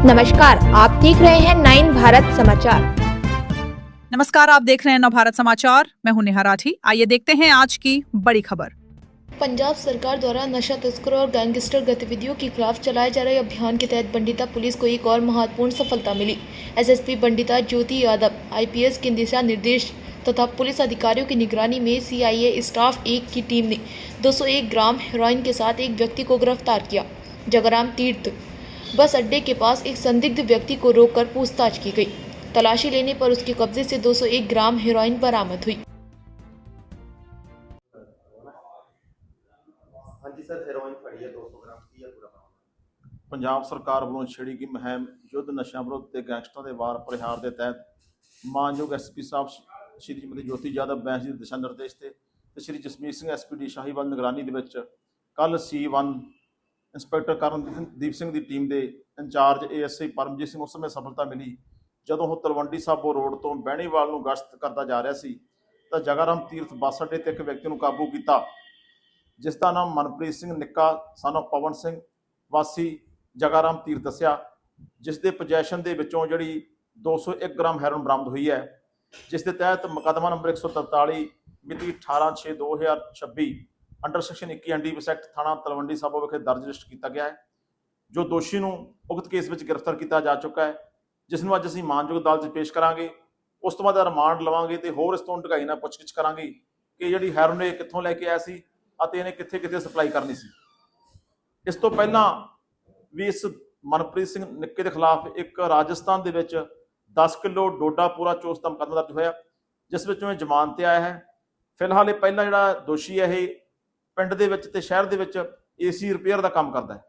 नमस्कार, आप देख रहे हैं 9 भारत समाचार। नमस्कार, आप देख रहे हैं नवभारत समाचार। मैं हूं नेहा राठी। आइए देखते हैं आज की बड़ी खबर। पंजाब सरकार द्वारा नशा तस्करों और गैंगस्टर गतिविधियों के खिलाफ चलाए जा रहे अभियान के तहत बंडिता पुलिस को एक और महत्वपूर्ण सफलता मिली। एसएसपी बंडिता ज्योति यादव आईपीएस के दिशा निर्देश तथा पुलिस अधिकारियों की निगरानी में सीआईए स्टाफ 1 की टीम ने 201 ग्राम हेरोइन के साथ एक व्यक्ति को गिरफ्तार किया। जगराम तीर्थ बस अड्डे के पास एक संदिग्ध व्यक्ति को रोककर पूछताछ की गई। तलाशी लेने पर उसके कब्जे से 201 ग्राम हेरोइन बरामद हुई। हाँ जी सर, हेरोइन फड़ी है 200 ग्राम की है पूरा। ਪੰਜਾਬ ਸਰਕਾਰ ਵੱਲੋਂ ਛੇੜੀ ਗਈ ਮੁਹਿੰਮ ਯੁੱਧ ਨਸ਼ਿਆਂ ਵਿਰੁੱਧ ਤੇ ਗੈਂਗਸਟਰਾਂ ਦੇ ਵਾਰ ਪ੍ਰਹਾਰ ਦੇ ਤਹਿਤ ਮਾਨਯੋਗ ਐਸਪੀ ਸਾਹਿਬ ਸ਼੍ਰੀ ਮਤੀ ਜੋਤੀ ਯਾਦਵ ਬੈਂਸ ਦੇ ਦਿਸ਼ਾ ਨਿਰਦੇਸ਼ ਤੇ ਸ਼੍ਰੀ ਜਸਮੀਤ ਸਿੰਘ ਐਸਪੀਡੀ ਸ਼ਾਹੀਵਾਲ ਨਿਗਰਾਨੀ ਦੇ ਵਿੱਚ ਕੱਲ C1 ਇੰਸਪੈਕਟਰ ਕਰਨਦੀਪ ਸਿੰਘ ਦੀ ਟੀਮ ਦੇ ਇੰਚਾਰਜ ASI ਪਰਮਜੀਤ ਸਿੰਘ ਉਸ ਸਮੇਂ ਸਫਲਤਾ ਮਿਲੀ ਜਦੋਂ ਉਹ ਤਲਵੰਡੀ ਸਾਬੋ ਰੋਡ ਤੋਂ ਬਹਿਣੀਵਾਲ ਨੂੰ ਗਸ਼ਤ ਕਰਦਾ ਜਾ ਰਿਹਾ ਸੀ ਤਾਂ ਜਗਰਾਮ ਤੀਰਥ ਬੱਸ ਅੱਡੇ ਤੇ ਇੱਕ ਵਿਅਕਤੀ ਨੂੰ ਕਾਬੂ ਕੀਤਾ ਜਿਸ ਦਾ ਨਾਮ ਮਨਪ੍ਰੀਤ ਸਿੰਘ ਨਿੱਕਾ son of ਪਵਨ ਸਿੰਘ ਵਾਸੀ ਜਗਰਾਮ ਤੀਰਥ ਦੱਸਿਆ, ਜਿਸ ਦੇ ਪੋਜੈਸ਼ਨ ਦੇ ਵਿੱਚੋਂ ਜਿਹੜੀ 201 ਗ੍ਰਾਮ ਹੈਰੋਇਨ ਬਰਾਮਦ ਹੋਈ ਹੈ, ਜਿਸ ਦੇ ਤਹਿਤ ਮੁਕੱਦਮਾ ਨੰਬਰ 143 ਮਿਤੀ 18/6/2026 ਅੰਡਰ ਸੈਕਸ਼ਨ 21 NDPS ਐਕਟ ਥਾਣਾ ਤਲਵੰਡੀ ਸਾਬੋ ਵਿਖੇ ਦਰਜ ਰਜਿਸਟਰ ਕੀਤਾ ਗਿਆ ਹੈ, ਜੋ ਦੋਸ਼ੀ ਨੂੰ ਉਕਤ ਕੇਸ ਵਿੱਚ ਗ੍ਰਿਫਤਾਰ ਕੀਤਾ ਜਾ ਚੁੱਕਾ ਹੈ, ਜਿਸ ਨੂੰ ਅੱਜ ਅਸੀਂ ਮਾਨਯੋਗ ਅਦਾਲਤ 'ਚ ਪੇਸ਼ ਕਰਾਂਗੇ। ਉਸ ਤੋਂ ਬਾਅਦ ਰਿਮਾਂਡ ਲਵਾਂਗੇ ਤੇ ਹੋਰ ਇਸ ਤੋਂ ਢੁਕਾਈ ਨਾਲ ਪੁੱਛਗਿੱਛ ਕਰਾਂਗੇ ਕਿ ਜਿਹੜੀ ਹੈਰੋਇਨ ਇਹ ਕਿੱਥੋਂ ਲੈ ਕੇ ਆਇਆ ਸੀ ਅਤੇ ਇਹਨੇ ਕਿੱਥੇ ਕਿੱਥੇ ਸਪਲਾਈ ਕਰਨੀ ਸੀ। ਇਸ ਤੋਂ ਪਹਿਲਾਂ ਵੀ ਇਸ ਮਨਪ੍ਰੀਤ ਸਿੰਘ ਨਿੱਕੇ ਦੇ ਖਿਲਾਫ ਇੱਕ ਰਾਜਸਥਾਨ ਦੇ ਵਿੱਚ 10 ਕਿਲੋ ਡੋਡਾ ਪੂਰਾ ਚੋਸ ਦਾ ਮੁਕੱਦਮਾ ਦਰਜ ਹੋਇਆ, ਜਿਸ ਵਿੱਚੋਂ ਇਹ ਜ਼ਮਾਨਤ ਤੇ ਆਇਆ ਹੈ। ਫਿਲਹਾਲ ਇਹ ਪਹਿਲਾਂ ਜਿਹੜਾ ਦੋਸ਼ੀ ਹੈ ਇਹ ਪਿੰਡ ਦੇ ਵਿੱਚ ਤੇ ਸ਼ਹਿਰ ਦੇ ਵਿੱਚ AC ਰਿਪੇਅਰ ਦਾ ਕੰਮ ਕਰਦਾ ਹੈ।